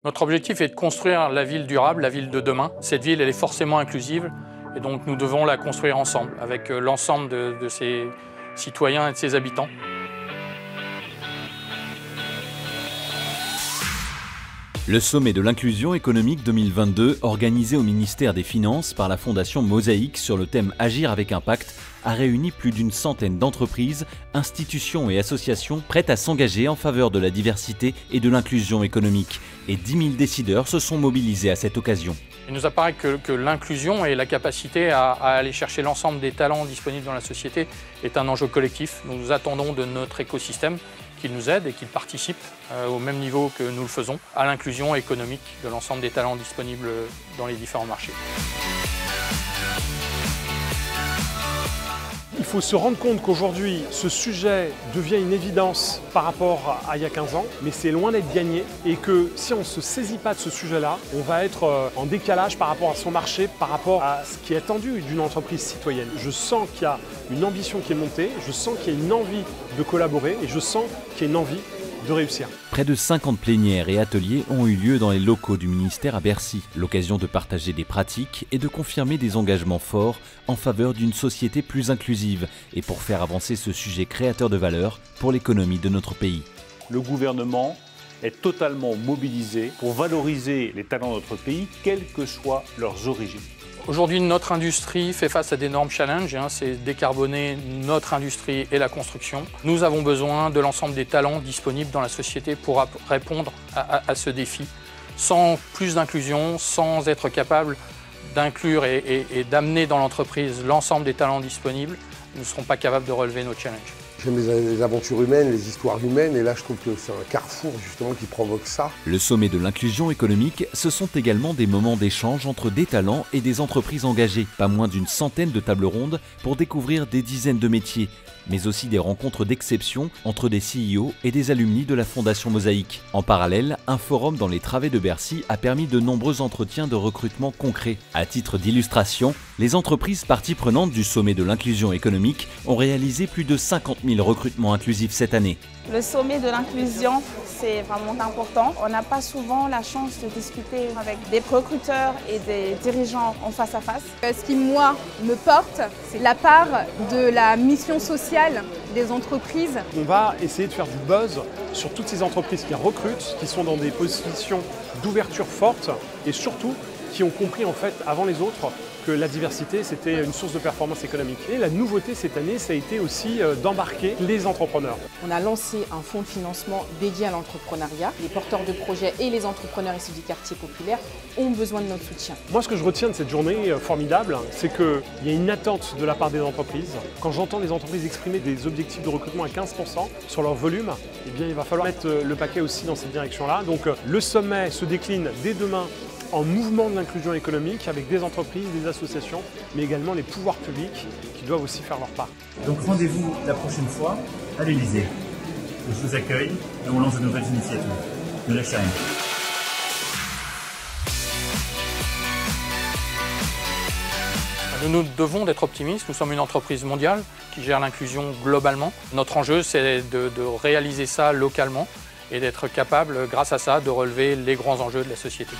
Notre objectif est de construire la ville durable, la ville de demain. Cette ville, elle est forcément inclusive et donc nous devons la construire ensemble, avec l'ensemble de ses citoyens et de ses habitants. Le sommet de l'inclusion économique 2022, organisé au ministère des Finances par la Fondation Mosaïque sur le thème Agir avec impact, a réuni plus d'une centaine d'entreprises, institutions et associations prêtes à s'engager en faveur de la diversité et de l'inclusion économique. Et 10 000 décideurs se sont mobilisés à cette occasion. Il nous apparaît que l'inclusion et la capacité à aller chercher l'ensemble des talents disponibles dans la société est un enjeu collectif. Nous attendons de notre écosystème qu'il nous aide et qu'il participe au même niveau que nous le faisons à l'inclusion économique de l'ensemble des talents disponibles dans les différents marchés. Il faut se rendre compte qu'aujourd'hui, ce sujet devient une évidence par rapport à il y a 15 ans, mais c'est loin d'être gagné et que si on ne se saisit pas de ce sujet-là, on va être en décalage par rapport à son marché, par rapport à ce qui est attendu d'une entreprise citoyenne. Je sens qu'il y a une ambition qui est montée, je sens qu'il y a une envie de collaborer et je sens qu'il y a une envie de réussir. Près de 50 plénières et ateliers ont eu lieu dans les locaux du ministère à Bercy, l'occasion de partager des pratiques et de confirmer des engagements forts en faveur d'une société plus inclusive et pour faire avancer ce sujet créateur de valeur pour l'économie de notre pays. Le gouvernement est totalement mobilisé pour valoriser les talents de notre pays, quelles que soient leurs origines. Aujourd'hui, notre industrie fait face à d'énormes challenges, c'est décarboner notre industrie et la construction. Nous avons besoin de l'ensemble des talents disponibles dans la société pour répondre à ce défi. Sans plus d'inclusion, sans être capable d'inclure et d'amener dans l'entreprise l'ensemble des talents disponibles, nous ne serons pas capables de relever nos challenges. J'aime les aventures humaines, les histoires humaines, et là je trouve que c'est un carrefour justement qui provoque ça. Le sommet de l'inclusion économique, ce sont également des moments d'échange entre des talents et des entreprises engagées. Pas moins d'une centaine de tables rondes pour découvrir des dizaines de métiers, mais aussi des rencontres d'exception entre des CEO et des alumni de la Fondation Mosaïque. En parallèle, un forum dans les travées de Bercy a permis de nombreux entretiens de recrutement concrets. À titre d'illustration, les entreprises parties prenantes du sommet de l'inclusion économique ont réalisé plus de 50 000 recrutements inclusifs cette année. Le sommet de l'inclusion, c'est vraiment important. On n'a pas souvent la chance de discuter avec des recruteurs et des dirigeants en face à face. Ce qui, moi, me porte, c'est la part de la mission sociale des entreprises. On va essayer de faire du buzz sur toutes ces entreprises qui recrutent, qui sont dans des positions d'ouverture forte et surtout qui ont compris en fait avant les autres que la diversité c'était une source de performance économique. Et la nouveauté cette année, ça a été aussi d'embarquer les entrepreneurs. On a lancé un fonds de financement dédié à l'entrepreneuriat. Les porteurs de projets et les entrepreneurs issus du quartier populaire ont besoin de notre soutien. Moi, ce que je retiens de cette journée formidable, c'est qu'il y a une attente de la part des entreprises. Quand j'entends les entreprises exprimer des objectifs de recrutement à 15% sur leur volume, eh bien, il va falloir mettre le paquet aussi dans cette direction-là. Donc le sommet se décline dès demain en mouvement de l'inclusion économique avec des entreprises, des associations, mais également les pouvoirs publics qui doivent aussi faire leur part. Donc rendez-vous la prochaine fois à l'Elysée. Je vous accueille et on lance de nouvelles initiatives. Ne lâchez rien. Nous devons d'être optimistes, nous sommes une entreprise mondiale qui gère l'inclusion globalement. Notre enjeu, c'est de réaliser ça localement et d'être capable, grâce à ça, de relever les grands enjeux de la société.